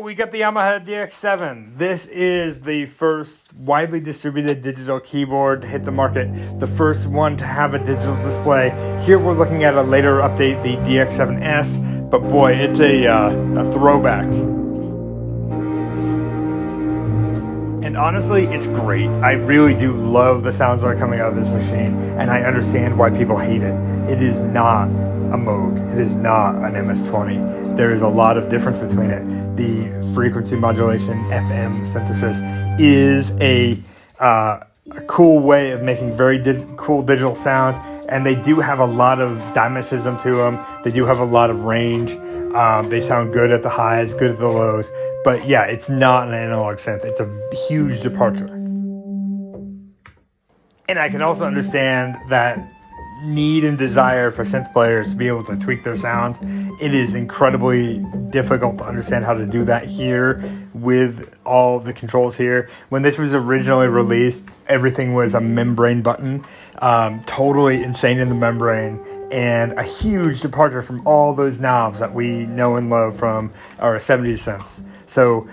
we got the Yamaha DX7. This is the first widely distributed digital keyboard to hit the market, the first one to have a digital display. Here we're looking at a later update, the DX7s, but boy, it's a throwback. And honestly, it's great. I really do love the sounds that are coming out of this machine, and I understand why people hate it. It is not a Moog. It is not an MS-20. There is a lot of difference between it. The frequency modulation, FM synthesis, is a cool way of making very cool digital sounds, and they do have a lot of dynamicism to them. They do have a lot of range. They sound good at the highs, good at the lows, but yeah, it's not an analog synth. It's a huge departure. And I can also understand that need and desire for synth players to be able to tweak their sounds. It is incredibly difficult to understand how to do that here with all the controls here. When this was originally released, everything was a membrane button, totally insane in the membrane, and a huge departure from all those knobs that we know and love from our 70s synths. So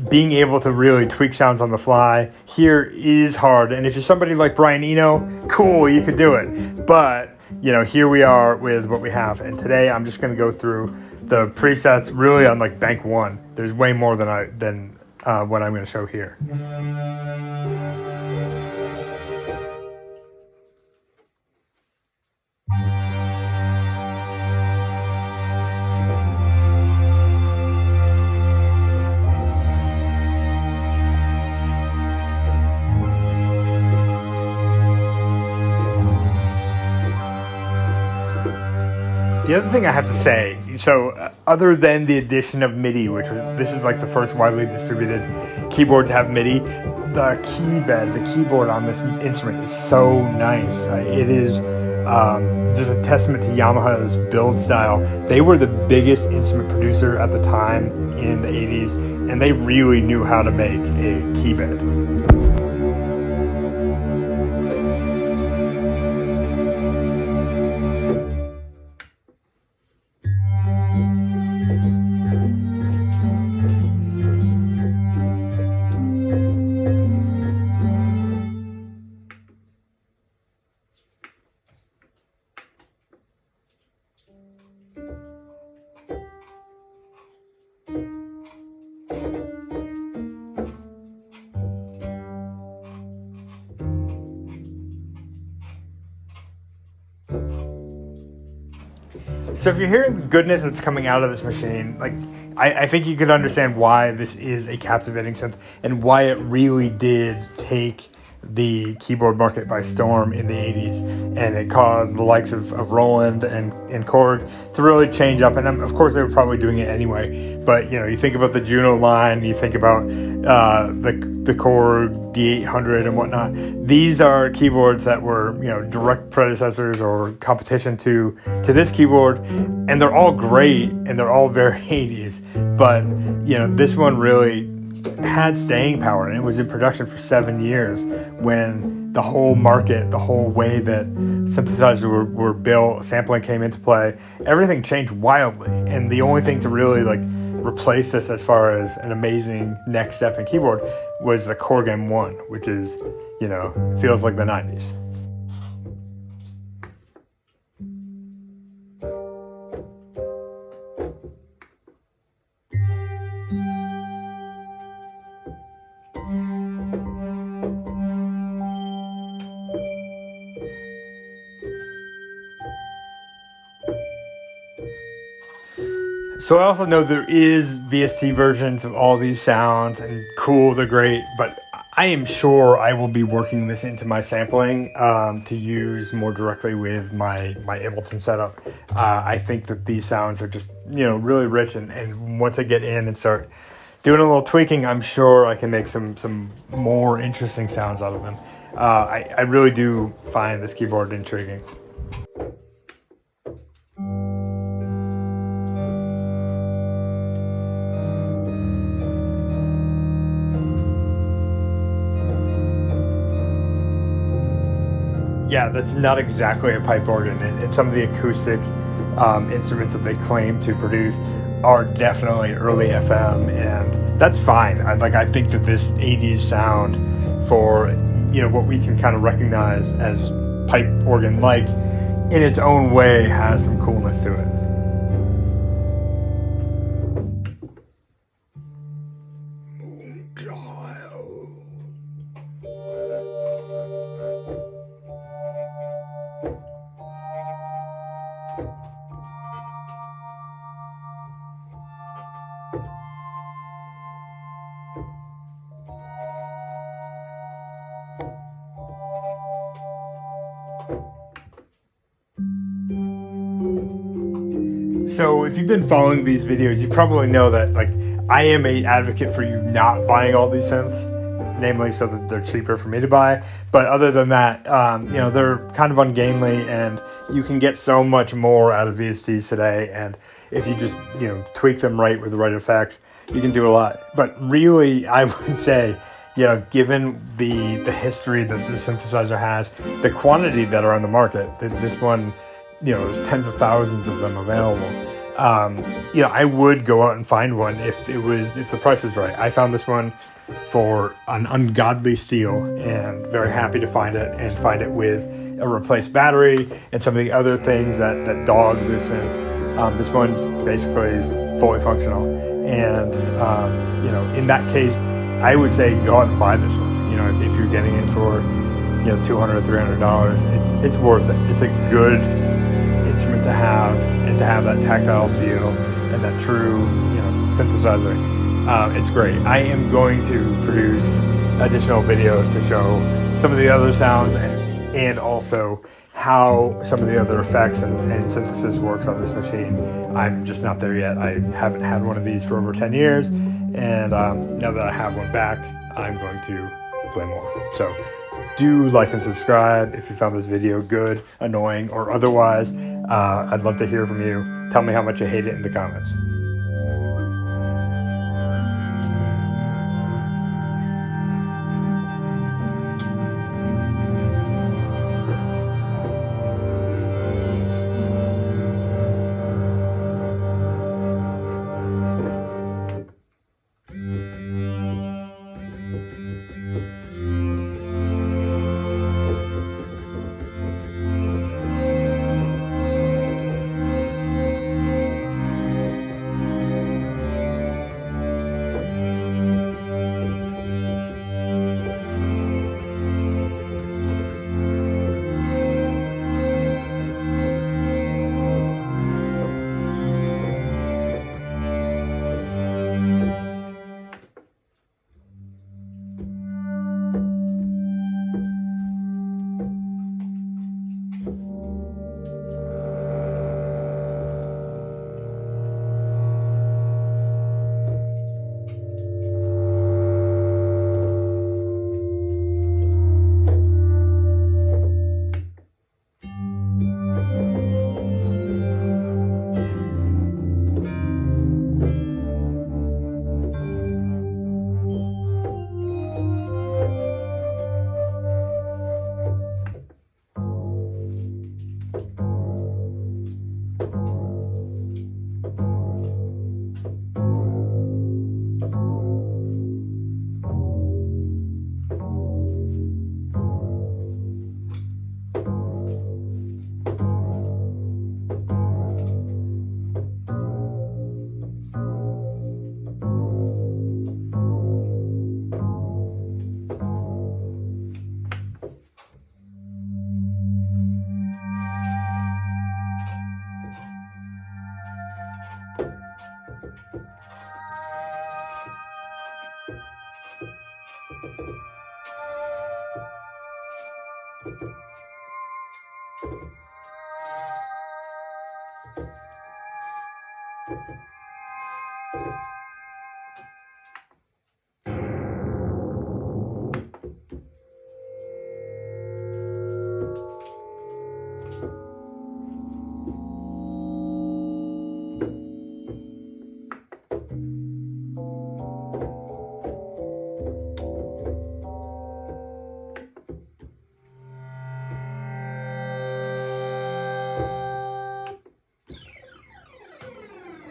being able to really tweak sounds on the fly here is hard. And if you're somebody like Brian Eno, cool, you could do it. But here we are with what we have. And today I'm just going to go through the presets really on like bank one. There's way more than what I'm going to show here. The other thing I have to say, other than the addition of MIDI, this is like the first widely distributed keyboard to have MIDI, the keybed, the keyboard on this instrument is so nice. It is just a testament to Yamaha's build style. They were the biggest instrument producer at the time in the 80s, and they really knew how to make a keybed. So if you're hearing the goodness that's coming out of this machine, I think you could understand why this is a captivating synth and why it really did take the keyboard market by storm in the 80s, and it caused the likes of Roland and Korg to really change up. And of course they were probably doing it anyway, but you think about the Juno line, you think about the Korg D800 and whatnot. These are keyboards that were direct predecessors or competition to this keyboard, and they're all great and they're all very 80s, but this one really had staying power, and it was in production for 7 years when the whole market, the whole way that synthesizers were built, sampling came into play, everything changed wildly. And the only thing to really replace this as far as an amazing next step in keyboard was the Korg M1, which is, feels like the 90s. So I also know there is VST versions of all these sounds, and cool, they're great, but I am sure I will be working this into my sampling to use more directly with my Ableton setup. I think that these sounds are just, really rich, and once I get in and start doing a little tweaking, I'm sure I can make some more interesting sounds out of them. I really do find this keyboard intriguing. Yeah, that's not exactly a pipe organ, and some of the acoustic instruments that they claim to produce are definitely early FM, and that's fine. I think that this 80s sound for, you know, what we can kind of recognize as pipe organ, like, in its own way, has some coolness to it. So if you've been following these videos, you probably know that, like, I am a advocate for you not buying all these synths, namely so that they're cheaper for me to buy. But other than that, you know, they're kind of ungainly, and you can get so much more out of VSTs today. And if you just, you know, tweak them right with the right effects, you can do a lot. But really, I would say, you know, given the history that the synthesizer has, the quantity that are on the market, this one, you know, there's tens of thousands of them available. You know, I would go out and find one if the price was right. I found this one for an ungodly steal, and very happy to find it with a replaced battery and some of the other things that dog this synth. This one's basically fully functional, and you know, in that case, I would say go out and buy this one. You know, if you're getting it for, you know, $200 or $300, it's worth it. It's a good instrument to have, and to have that tactile feel and that true, you know, synthesizer. It's great. I am going to produce additional videos to show some of the other sounds, and also how some of the other effects and synthesis works on this machine. I'm just not there yet. I haven't had one of these for over 10 years, and now that I have one back, I'm going to play more. So do like and subscribe if you found this video good, annoying, or otherwise. I'd love to hear from you. Tell me how much you hate it in the comments.